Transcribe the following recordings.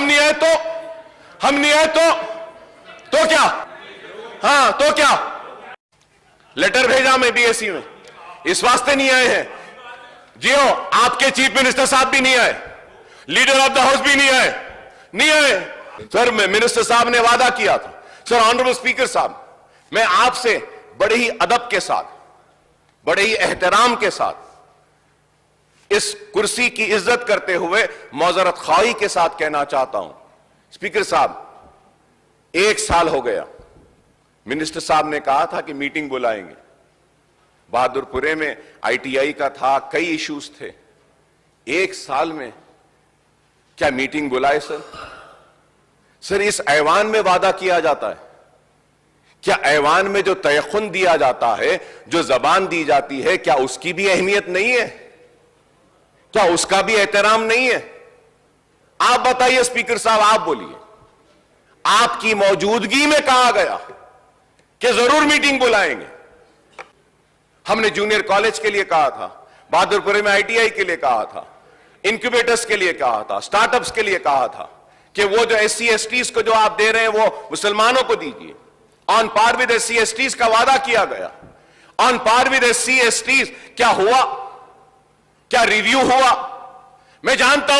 हम नहीं आए तो हम नहीं आए तो क्या? हाँ तो क्या? लेटर भेजा मैं बीएससी में, इस वास्ते नहीं आए हैं। जियो, आपके चीफ मिनिस्टर साहब भी नहीं आए, लीडर ऑफ द हाउस भी नहीं आए। सर मिनिस्टर साहब ने वादा किया था। सर ऑनरेबल स्पीकर साहब, मैं आपसे बड़े ही अदब के साथ, बड़े ही एहतराम के साथ, इस कुर्सी की इज्जत करते हुए मौजरत ख्वाही के साथ कहना चाहता हूं, स्पीकर साहब 1 साल हो गया, मिनिस्टर साहब ने कहा था कि मीटिंग बुलाएंगे, बहादुरपुरे में आईटीआई का था, कई इश्यूज थे, 1 साल में क्या मीटिंग बुलाए सर? सर इस ऐवान में वादा किया जाता है, क्या ऐवान में जो तयखुन दिया जाता है, जो जबान दी जाती है, क्या उसकी भी अहमियत नहीं है? क्या उसका भी एहतराम नहीं है? आप बताइए स्पीकर साहब, आप बोलिए, आपकी मौजूदगी में कहा गया कि जरूर मीटिंग बुलाएंगे? हमने जूनियर कॉलेज के लिए कहा था, बहादुरपुर में आईटीआई के लिए कहा था, इंक्यूबेटर्स के लिए कहा था, स्टार्टअप्स के लिए कहा था कि वो जो एससी एसटीज को जो आप दे रहे हैं वो मुसलमानों को दीजिए। On par with SC STs का वादा किया गया, on par with SC STs. क्या हुआ? क्या रिव्यू हुआ? मैं जानता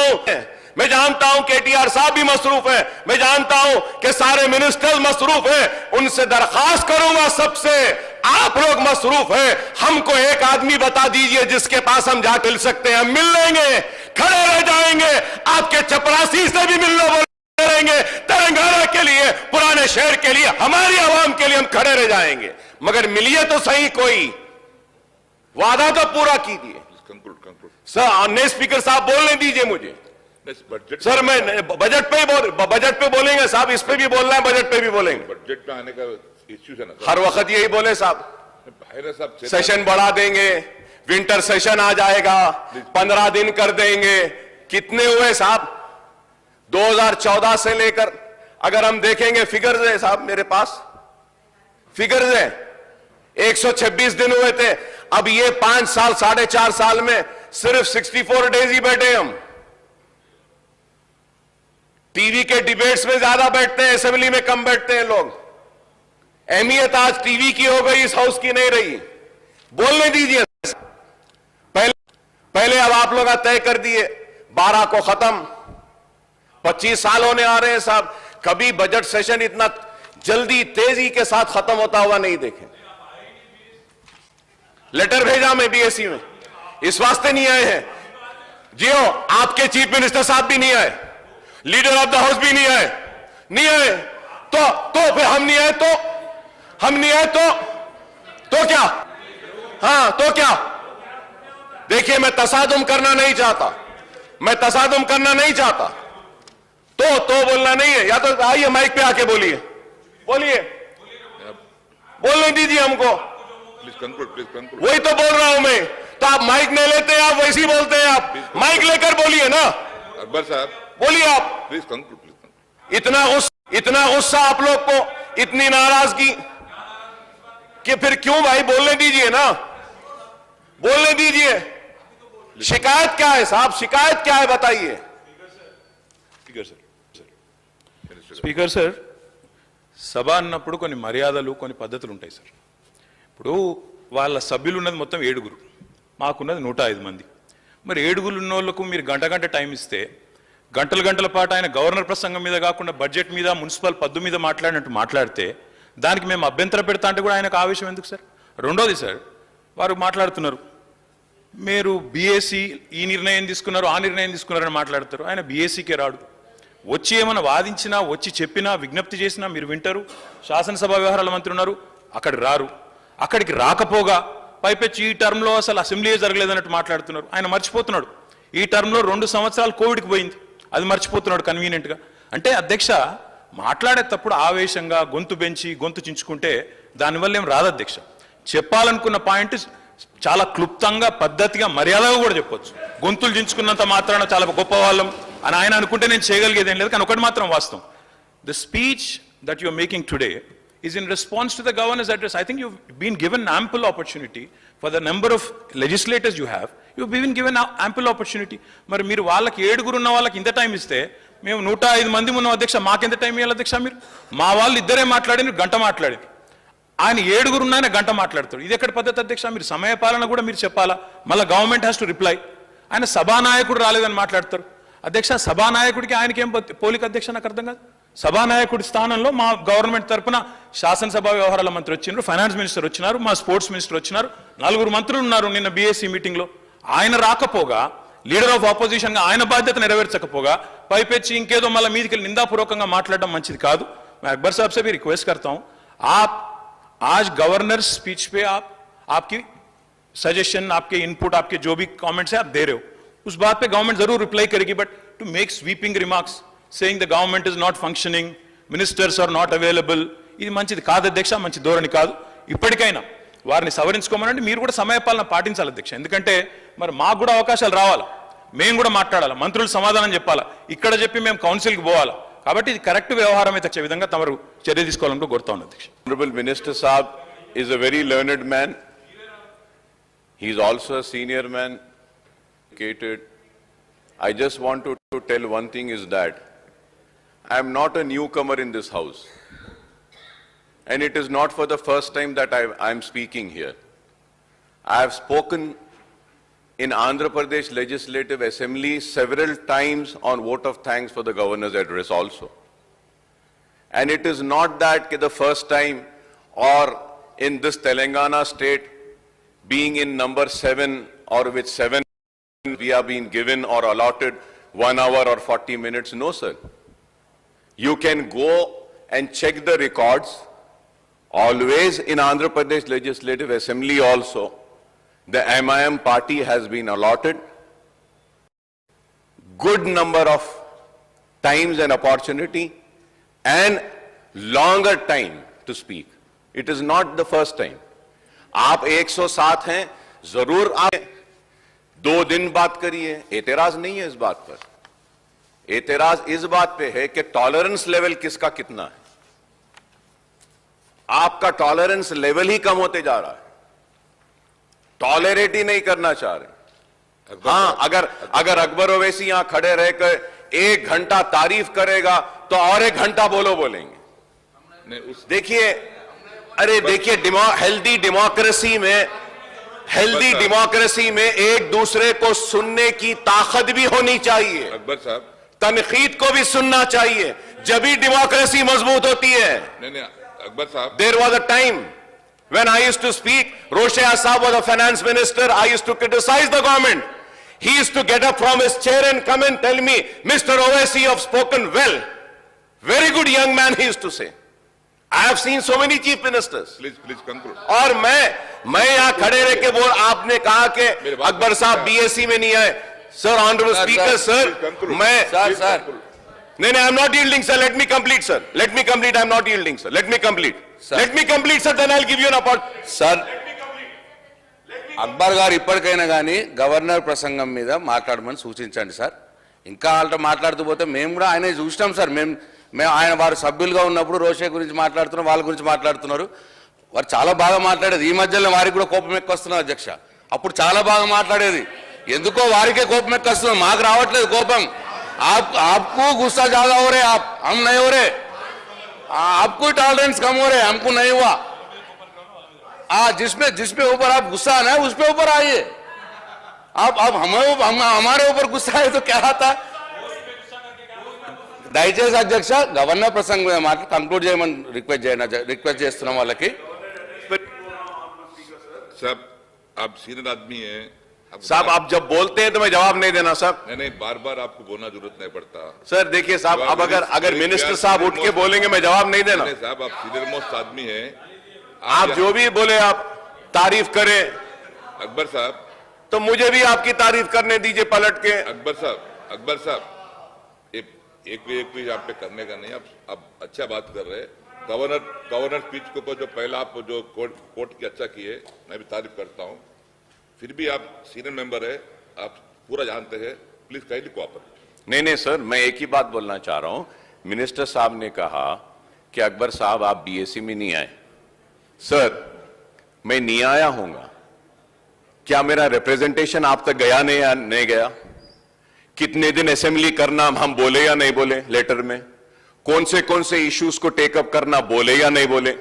हूं केटीआर साहब भी मसरूफ है, मैं जानता हूं कि सारे मिनिस्टर्स मसरूफ हैं, उनसे दरखास्त करूंगा सबसे, आप लोग मसरूफ हैं, हमको एक आदमी बता दीजिए जिसके पास हम जा मिल सकते हैं, हम मिल लेंगे, खड़े रह जाएंगे, आपके चपरासी से भी मिलने बोलेंगे, तेलंगाना के लिए, पुराने शहर के लिए, हमारी आवाम के लिए हम खड़े रह जाएंगे, मगर मिलिए तो सही, कोई वादा तो पूरा कीजिए। सर नए स्पीकर साहब बोलने दीजिए मुझे। सर मैं बजट पे बोलेंगे साहब, इस पे भी बोलना है, बजट पे भी बोलेंगे। बजट में आने का इश्यू है ना, हर वक्त यही बोले साहब, सेशन बढ़ा देंगे, विंटर सेशन आ जाएगा, 15 दिन कर देंगे। कितने हुए साहब? 2014 से लेकर अगर हम देखेंगे, फिगर्स है साहब मेरे पास, फिगर्स है, 126 दिन हुए थे। अब ये 5 साल 4.5 साल में सिर्फ 64 डेज ही बैठे हम। टीवी के डिबेट्स में ज्यादा बैठते हैं, असेंबली में कम बैठते हैं लोग। अहमियत आज टीवी की हो गई, इस हाउस की नहीं रही। बोलने दीजिए। पहले अब आप लोग तय कर दिए 12 को खत्म, 25 साल होने आ रहे हैं साहब, कभी बजट सेशन इतना जल्दी तेजी के साथ खत्म होता हुआ नहीं देखे। लेटर भेजा मैं बीएससी में, इस वास्ते नहीं आए हैं। जियो, आपके चीफ मिनिस्टर साहब भी नहीं आए, लीडर ऑफ द हाउस भी नहीं आए तो फिर हम नहीं आए तो क्या? हाँ तो क्या? देखिए मैं तसादुम करना नहीं चाहता, तो बोलना नहीं है, या तो आइए माइक पे आके बोलिए, बोलने दीजिए हमको। Please conclude. वही तो बोल रहा हूं मैं, तो आप माइक नहीं लेते हैं, आप वैसे ही बोलते हैं। आप माइक लेकर बोलिए ना। अकबर साहब बोलिए आप। Please conclude. इतना गुस्सा आप लोग को, इतनी नाराजगी कि फिर क्यों भाई? बोलने दीजिए ना, बोलने दीजिए। शिकायत क्या है साहब? शिकायत क्या है बताइए। స్పీకర్ సార్, సభ అన్నప్పుడు కొన్ని మర్యాదలు, కొన్ని పద్ధతులు ఉంటాయి సార్. ఇప్పుడు వాళ్ళ సభ్యులు ఉన్నది మొత్తం 7గురు, మాకున్నది 105 మంది. మరి 7గురు ఉన్న వాళ్ళకు మీరు గంట టైం ఇస్తే, గంటల పాటు ఆయన గవర్నర్ ప్రసంగం మీద కాకుండా బడ్జెట్ మీద, మున్సిపల్ పద్దు మీద మాట్లాడినట్టు మాట్లాడితే దానికి మేము అభ్యంతరం పెడతా అంటే కూడా ఆయనకు ఆవేశం ఎందుకు సార్? రెండోది సార్, వారు మాట్లాడుతున్నారు మీరు బీఏసీ ఈ నిర్ణయం తీసుకున్నారు, ఆ నిర్ణయం తీసుకున్నారని మాట్లాడతారు. ఆయన బీఏసీకే రాడు. వచ్చి ఏమైనా వాదించినా, వచ్చి చెప్పినా, విజ్ఞప్తి చేసినా మీరు వింటారు. శాసనసభ వ్యవహారాల మంత్రి ఉన్నారు, అక్కడికి రారు. అక్కడికి రాకపోగా పైపెచ్చి ఈ టర్మ్లో అసలు అసెంబ్లీ జరగలేదన్నట్టు మాట్లాడుతున్నారు. ఆయన మర్చిపోతున్నాడు ఈ టర్మ్లో 2 సంవత్సరాలు కోవిడ్కి పోయింది, అది మర్చిపోతున్నాడు కన్వీనియంట్గా. అంటే అధ్యక్ష మాట్లాడేటప్పుడు ఆవేశంగా గొంతు పెంచి గొంతు చించుకుంటే దానివల్ల ఏం రాదు అధ్యక్ష. చెప్పాలనుకున్న పాయింట్ చాలా క్లుప్తంగా, పద్ధతిగా, మర్యాదగా కూడా చెప్పొచ్చు. గొంతులు చించుకున్నంత మాత్రాన చాలా గొప్ప వాళ్ళం అని ఆయన అనుకుంటే నేను చేయగలిగేది ఏం లేదు. కానీ ఒకటి మాత్రం వాస్తవం, the speech that you are making today is in response to the governor's address. I think you've been given ample opportunity for the number of legislators you have you been given ample opportunity. మరి మీరు వాళ్ళకి 7 ఉన్న వాళ్ళకి ఇంత time ఇస్తే మేము 105 మంది ఉన్నాం అధ్యక్ష, మాకెంత టైం ఇవ్వాలి అధ్యక్ష? మీరు మా వాళ్ళు ఇద్దరే మాట్లాడిన గంట మాట్లాడారు, ఆయన 7 ఉన్న ఆయన గంట మాట్లాడతాడు. ఇది ఎక్కడ పద్ధతి అధ్యక్ష? మీరు సమయపాలన కూడా మీరు చెప్పాలా? మళ్ళీ గవర్నమెంట్ హ్యాస్ టు రిప్లై. ఆయన సభానాయకుడు రాలేదని మాట్లాడతారు అధ్యక్ష. సభానాయకుడికి ఆయనకి ఏం పోలిక అధ్యక్ష? నాకు అర్థం కాదు. సభానాయకుడి స్థానంలో మా గవర్నమెంట్ తరఫున శాసనసభ వ్యవహారాల మంత్రి వచ్చినారు, ఫైనాన్స్ మినిస్టర్ వచ్చినారు, మా స్పోర్ట్స్ మినిస్టర్ వచ్చినారు, 4 మంత్రులు ఉన్నారు నిన్న బీఎస్సీ మీటింగ్లో. ఆయన రాకపోగా, లీడర్ ఆఫ్ ఆపోజిషన్ గా ఆయన బాధ్యత నెరవేర్చకపోగా పైపెచ్చి ఇంకేదో మళ్ళీ మీదికి నిందాపూర్వకంగా మాట్లాడడం మంచిది కాదు. मैं अकबर साहब से भी रिक्वेस्ट करता हूं, आप आज गवर्नर स्पीच पे आपकी सजेशन, आपके इनपुट, आपके जो भी कमेंट्स है आप दे रहे हो, उस बात पे गवर्नमेंट जरूर रिप्लाई करेगी. But to make sweeping remarks saying the government is not functioning, ministers are not available, ఇది మంచిది కాదు అధ్యక్ష, మంచి ధోరణి కాదు. ఇప్పటికైనా వారిని సవరించుకోమనండి. మీరు కూడా సమయపాలన పాటించాలి అధ్యక్ష. ఎందుకంటే మరి మాకు కూడా అవకాశాలు రావాలి, మేము కూడా మాట్లాడాలి, మంత్రులు సమాధానం చెప్పాలా, ఇక్కడ చెప్పి మేము కౌన్సిల్కి పోవాలా. కాబట్టి ఇది కరెక్ట్ వ్యవహారం అయితే వచ్చే విధంగా తమరు చర్య తీసుకోవాలని కోరుతా ఉన్నాను అధ్యక్ష. Honorable Minister Saab is a very learned man. He is also a senior man. I just want to tell one thing is that I am not a newcomer in this house. And it is not for the first time that I am speaking here. I have spoken in Andhra Pradesh Legislative Assembly several times on vote of thanks for the governor's address also. And it is not that the first time or in this Telangana state being in number 7 or with 7 we are being given or allotted 1 hour or 40 minutes. No, sir. You can go and check the records. Always in Andhra Pradesh Legislative Assembly also, the MIM party has been allotted good number of times and opportunity and longer time to speak. It is not the first time. आप 107 हैं, जरूर आप 2 दिन बात करिए, एतराज नहीं है इस बात पर. एतराज इस बात पे है कि टॉलरेंस लेवल किसका कितना है. आपका टॉलरेंस लेवल ही कम होते जा रहा है, टॉलरेट ही नहीं करना चाह रहे. हाँ, अगर अकबर ओवैसी यहां खड़े रहकर 1 घंटा तारीफ करेगा तो और 1 घंटा बोलेंगे. देखिए, अरे देखिए, हेल्दी डेमोक्रेसी में एक दूसरे को सुनने की ताकत भी होनी चाहिए. अकबर साहब, तनकीद को भी सुनना चाहिए, जब ही डेमोक्रेसी मजबूत होती है. नहीं, अकबर साहब, There was a time when I used to speak. Roshaya Saab was a finance minister. I used to criticize the government. He used to get up from his chair and come and tell me, Mr. Owaisi, you have spoken well. Very good young man, he used to say. I have seen so many chief ministers. please conclude. और मैं यहां खड़े रह के बोल, आपने कहा कि अकबर साहब बीएससी में नहीं आए. Sir, honorable speaker, sir, मैं सर नहीं, I'm not yielding, sir. Let me complete, sir. Let me complete. I'm not yielding, sir. Let me complete. Sir. Let me complete, sir. Then I'll give you an opportunity. Sir Akbar గారు ఇప్పటికైనా కానీ governor ప్రసంగం మీద మాట్లాడమని సూచించండి sir. ఇంకా వాళ్ళతో మాట్లాడుతూ పోతే మేము కూడా ఆయన చూసినాం సార్. మేము ఆయన వారు సభ్యులుగా ఉన్నప్పుడు రోషే గురించి మాట్లాడుతున్నారు, వాళ్ళ గురించి మాట్లాడుతున్నారు. వారు చాలా బాగా మాట్లాడేది. ఈ మధ్యలో వారికి కూడా కోపం ఎక్కువస్తున్నారు అధ్యక్ష. అప్పుడు చాలా బాగా మాట్లాడేది, ఎందుకో వారికే కోపం ఎక్కువస్తుంది, మాకు రావట్లేదు కోపం. आपको गुस्सा ज्यादा हो रहे, आप हम नहीं हो रहे. आपको टॉलरेंस कम हो रहे, हमको नहीं हुआ. जिसपे ऊपर आप गुस्सा आना है उस पे ऊपर आइए. आप हमारे ऊपर गुस्सा है तो क्या आता. దయచేసి అధ్యక్ష గవర్నర్ ప్రసంగం మీద మాట కంక్లూడ్ చేయమని రిక్వెస్ట్ చేస్తున్నాం వాళ్ళకి. साहब, आप सीनियर आदमी हैं. साहब, आप जब बोलते हैं तो मैं जवाब नहीं देना साहब. नहीं, बार आपको बोलना जरूरत नहीं पड़ता. सर देखिए साहब, अब अगर मिनिस्टर साहब उठ के बोलेंगे मैं जवाब नहीं देना. नहीं साहब, आप सीनियर मोस्ट आदमी हैं. आप जो भी बोले आप तारीफ करें. अकबर साहब, तो मुझे भी आपकी तारीफ करने दीजिए पलट के. अकबर साहब, एक भी आप पे करने का नहीं. आप अच्छा बात कर रहे हैं. गवर्नर स्पीच के ऊपर जो पहला आप जो कोर्ट की अच्छा किए, मैं भी तारीफ करता हूं. फिर भी आप सीनियर मेंबर है, आप पूरा जानते हैं. Please kindly cooperate. नहीं सर, मैं एक ही बात बोलना चाह रहा हूं. मिनिस्टर साहब ने कहा कि अकबर साहब आप बीएससी में नहीं आए. सर, मैं नहीं आया हूंगा क्या मेरा रिप्रेजेंटेशन आप तक गया नहीं या नहीं गया? कितने दिन असेंबली करना हम बोले या नहीं बोले लेटर में? कौन से इश्यूज को टेकअप करना बोले या नहीं बोले?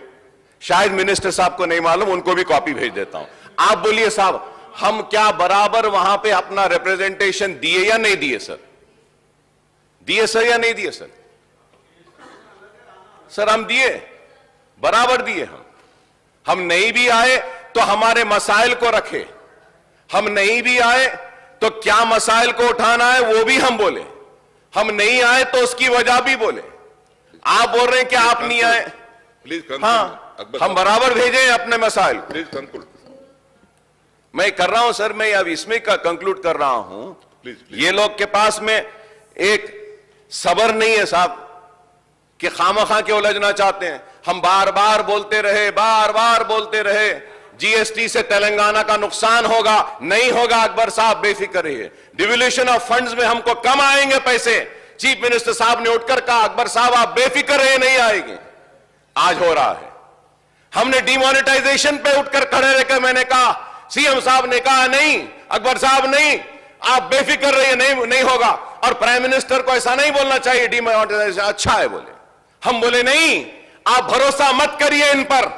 शायद मिनिस्टर साहब को नहीं मालूम, उनको भी कॉपी भेज देता हूं। आप बोलिए साहब, हम क्या बराबर वहां पे अपना रिप्रेजेंटेशन दिए या नहीं दिए सर? दिए सर या नहीं दिए सर? सर हम दिए, बराबर दिए। हम नहीं भी आए तो हमारे मसाइल को रखे, हम नहीं भी आए तो क्या मसाइल को उठाना है वो भी हम बोले, हम नहीं आए तो उसकी वजह भी बोले। आप बोल रहे हैं कि आप नहीं आए, प्लीज हाँ हम बराबर भेजे अपने मसाइल। Please conclude. मैं कर रहा हूं सर, मैं अब इसमें का कंक्लूड कर रहा हूं। प्लीज ये लोग के पास में एक सबर नहीं है साहब कि खामखा के उलझना चाहते हैं। हम बार बार बोलते रहे जीएसटी से तेलंगाना का नुकसान होगा, नहीं होगा अकबर साहब बेफिक्र रहिए। डिवोल्यूशन ऑफ फंड्स में हमको कम आएंगे पैसे। चीफ मिनिस्टर साहब ने उठकर कहा अकबर साहब आप बेफिक्र रहिए, नहीं आएंगे। आज हो रहा है। हमने डिमोनेटाइजेशन पे उठकर खड़े रहकर मैंने कहा, सीएम साहब ने कहा नहीं अकबर साहब नहीं, आप बेफिक्र रहिए, नहीं होगा। और प्राइम मिनिस्टर को ऐसा नहीं बोलना चाहिए डिमोनेटाइजेशन अच्छा है बोले। हम बोले नहीं, आप भरोसा मत करिए इन पर,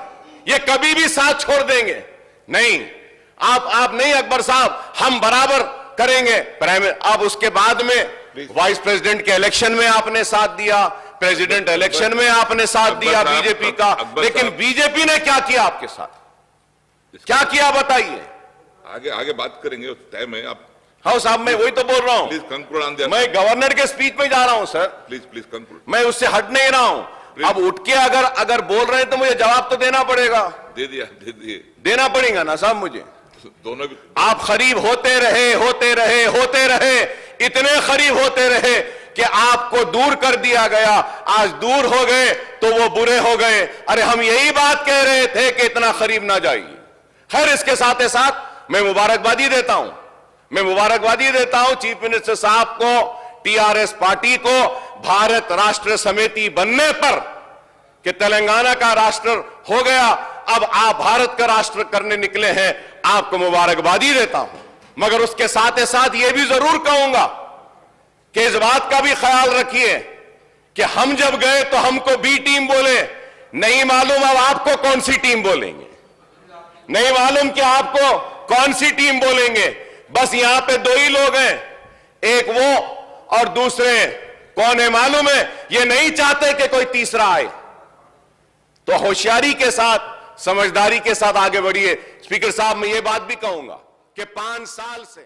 ये कभी भी साथ छोड़ देंगे नहीं। आप नहीं अकबर साहब, हम बराबर करेंगे। अब उसके बाद में वाइस प्रेसिडेंट के इलेक्शन में आपने साथ दिया, प्रेसिडेंट इलेक्शन में आपने साथ दिया बीजेपी का, लेकिन बीजेपी ने क्या किया आपके साथ? क्या किया बताइए? आगे बात करेंगे, टाइम है। आप हाँ साहब, मैं वही तो बोल रहा हूं। Please conclude on that. मैं गवर्नर के स्पीच में जा रहा हूं सर। Please conclude. मैं उससे हट नहीं रहा हूं। अब उठ के अगर बोल रहे हैं तो मुझे जवाब तो देना पड़ेगा। दे दिए। देना पड़ेगा ना साहब मुझे। दोनों भी। आप करीब होते रहे, इतने करीब होते रहे कि आपको दूर कर दिया गया। आज दूर हो गए तो वो बुरे हो गए। अरे हम यही बात कह रहे थे कि इतना करीब ना जाइए। खैर, इसके साथ साथ मैं मुबारकबादी देता हूं चीफ मिनिस्टर साहब को, टीआरएस पार्टी को भारत राष्ट्र समिति बनने पर कि तेलंगाना का राष्ट्र हो गया, अब आप भारत का राष्ट्र करने निकले हैं, आपको मुबारकबादी देता हूं। मगर उसके साथ यह भी जरूर कहूंगा कि इस बात का भी ख्याल रखिए कि हम जब गए तो हमको बी टीम बोले, नहीं मालूम अब आपको कौन सी टीम बोलेंगे, नहीं मालूम कि आपको कौन सी टीम बोलेंगे। बस यहां पे दो ही लोग हैं, एक वो और दूसरे कौन है मालूम है? ये नहीं चाहते कि कोई तीसरा आए। तो होशियारी के साथ, समझदारी के साथ आगे बढ़िए। स्पीकर साहब, मैं ये बात भी कहूंगा कि 5 साल से